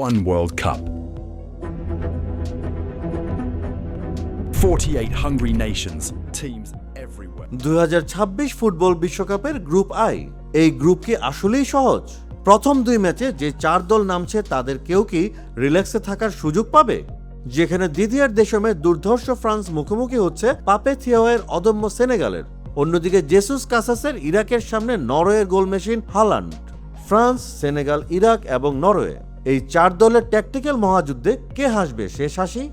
One World Cup. 48 hungry nations, teams everywhere. 2026 football বিশ্বকাপের group I. এই group কি আসলেই সহজ? প্রথম দুই ম্যাচে যে 4 দল নামছে তাদের কেউ কি রিল্যাক্সে থাকার সুযোগ পাবে? যেখানে দিদিয়ার দেশমের দুর্ধর্ষ ফ্রান্স মুখোমুখি হচ্ছে পাপে থিয়াওয়ের অদম্য সেনেগালের। অন্যদিকে জেসুস কাসাসের ইরাকের সামনে নরওয়ের goal machine Haaland. France, Senegal, Iraq এবং নরওয়ে, এই 4 দলের ট্যাকটিক্যাল মহাযুদ্ধে কে হাসবে শেষ হাসি?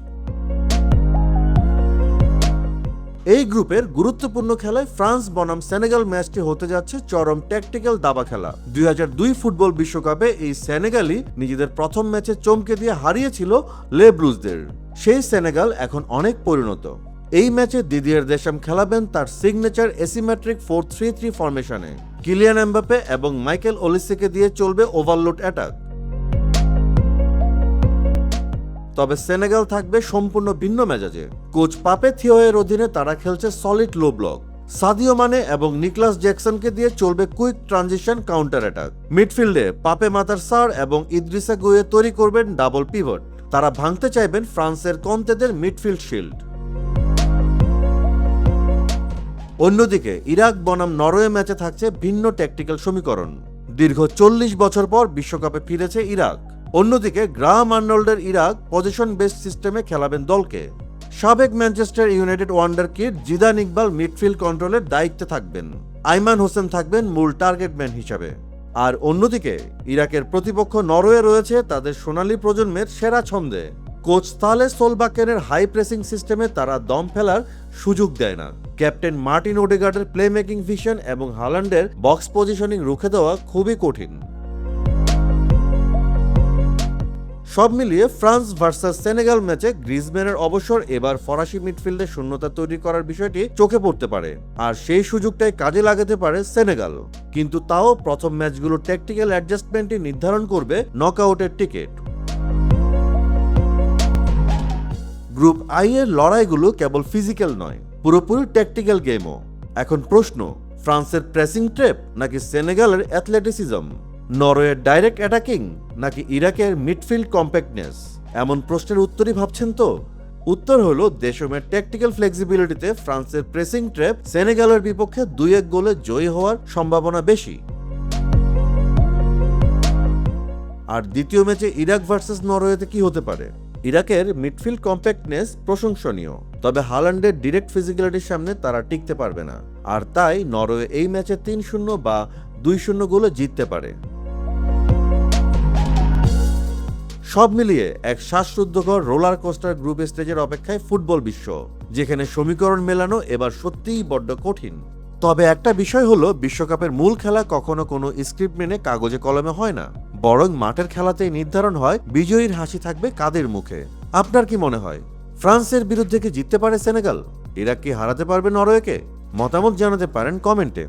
এই গ্রুপের গুরুত্বপূর্ণ খেলায় ফ্রান্স বনাম সেনেগাল ম্যাচটি হতে যাচ্ছে চরম ট্যাকটিক্যাল দাবা খেলা। 2002 ফুটবল বিশ্বকাপে এই সেনেগালই নিজেদের প্রথম ম্যাচে চমকে দিয়ে হারিয়েছিল লে ব্লুজদের। সেই সেনেগাল এখন অনেক পরিণত। এই ম্যাচে দিদিয়ার দেশাম খেলাবেন তার সিগনেচার এসিমেট্রিক 4-3-3 ফরমেশনে। কিলিয়ান এমবাপে এবং মাইকেল ওলিসেকে দিয়ে চলবে ওভারলোড অ্যাটাক। তবে সেনেগাল থাকবে সম্পূর্ণ ভিন্ন মেজাজে। কোচ পাপে থিওয়ের অধীনে তারা খেলছে সলিড লো ব্লক। সাদিও মানে এবং নিকলাস জ্যাকসনকে দিয়ে চলবে কুইক ট্রানজিশন কাউন্টার অ্যাটাক। মিডফিল্ডে পাপে মাতার সার এবং ইদ্রিসা গুয়ে তৈরি করবেন ডাবল পিভট। তারা ভাঙতে চাইবেন ফ্রান্সের কন্তেদের মিডফিল্ড শিল্ড। অন্যদিকে ইরাক বনাম নরওয়ে ম্যাচে থাকছে ভিন্ন ট্যাকটিক্যাল সমীকরণ। দীর্ঘ 40 বছর পর বিশ্বকাপে ফিরেছে ইরাক। অন্যদিকে গ্রাহাম আর্নল্ডের ইরাক পজিশন বেসড সিস্টেমে খেলাবেন দলকে। সাবেক Manchester United wonder kid Zidane Iqbal midfield কন্ট্রোলের দায়িত্বে থাকবেন। আইমান হোসেন থাকবেন মূল টার্গেট ম্যান হিসাবে। আর অন্যদিকে ইরাকের প্রতিপক্ষ নরওয়ে রয়েছে তাদের সোনালী প্রজন্মের সেরা ছন্দে। কোচ তালে সোলবাকেনের হাই প্রেসিং সিস্টেমে তারা দম ফেলার সুযোগ দেয় না। ক্যাপ্টেন মার্টিন ওডেগার্ডের প্লে মেকিং ভিশন এবং হালান্ডের বক্স পজিশনিং রুখে দেওয়া খুবই কঠিন। সব মিলিয়ে ফ্রান্স ভার্সাস সেনেগাল ম্যাচে গ্রিজম্যানের অবসর এবার ফরাসি মিডফিল্ডে শূন্যতা তৈরি করার বিষয়টি চোখে পড়তে পারে। আর সেই সুযোগটাই কাজে লাগাতে পারে সেনেগাল। কিন্তু তাও প্রথম ম্যাচগুলো ট্যাকটিক্যাল অ্যাডজাস্টমেন্টই নির্ধারণ করবে নকআউটের টিকিট। গ্রুপ আই এর লড়াইগুলো কেবল ফিজিক্যাল নয়, পুরোপুরি ট্যাকটিক্যাল গেমও। এখন প্রশ্ন, ফ্রান্সের প্রেসিং ট্র্যাপ নাকি সেনেগালের অ্যাথলেটিসিজম? নরওয়ের ডাইরেক্ট অ্যাটাকিং নাকি ইরাকের মিডফিল্ড কম্প্যাক্টনেস? এমন প্রশ্নের উত্তরই ভাবছেন তো? উত্তর হলো দেশমের ট্যাকটিক্যাল ফ্লেক্সিবিলিটিতে ফ্রান্সের প্রেসিং ট্র্যাপ সেনেগালের বিপক্ষে 2-1 গোলে জয়ী হওয়ার সম্ভাবনা বেশি। আর দ্বিতীয় ম্যাচে ইরাক ভার্সেস নরওয়েতে কি হতে পারে? ইরাকের মিডফিল্ড কম্প্যাক্টনেস প্রশংসনীয়, তবে হালান্ডের ডিরেক্ট ফিজিক্যালিটির সামনে তারা টিকতে পারবে না। আর তাই নরওয়ে এই ম্যাচে 3-0 বা 2-0 গোলে জিততে পারে। সব মিলিয়ে এক শ্বাসরুদ্ধকর রোলার কোস্টার গ্রুপ স্টেজের অপেক্ষায় ফুটবল বিশ্ব, যেখানে সমীকরণ মেলানো এবার সত্যিই বড্ড কঠিন। তবে একটা বিষয় হলো, বিশ্বকাপের মূল খেলা কখনো কোনো স্ক্রিপ্ট মেনে কাগজে কলমে হয় না, বরং মাঠের খেলাতেই নির্ধারণ হয় বিজয়ীর হাসি থাকবে কাদের মুখে। আপনার কি মনে হয়, ফ্রান্সের বিরুদ্ধে কি জিততে পারে সেনেগাল? ইরাক কি হারাতে পারবে নরওয়েকে? মতামত জানাতে পারেন কমেন্টে।